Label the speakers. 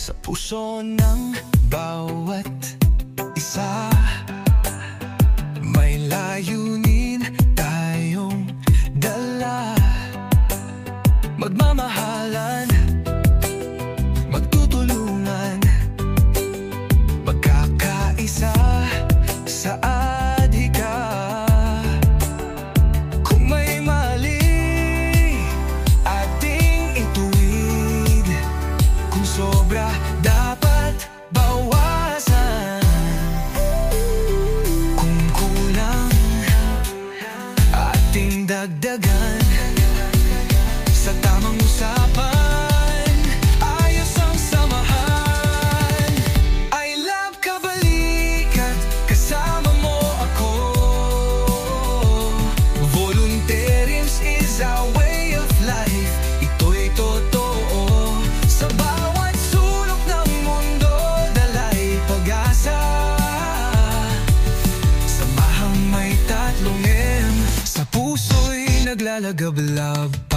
Speaker 1: Sa puso ng bawat isa, may layunin tayong dala. Magmamahalan, magtutulungan, magkakaisa sa adhika. Kung may mali, ating ituwid. Kung sobra, dapat bawasan. Kung kulang, ating dagdagan. Sa tamang usapan, ayos ang samahan. I love Kabalikat, kasama mo ako. Volunteerism is our way of life. Ito'y totoo. Sa bawat sulok ng mundo, dala'y pag-asa. Samahang may tatlong M, sa puso'y naglalagablab.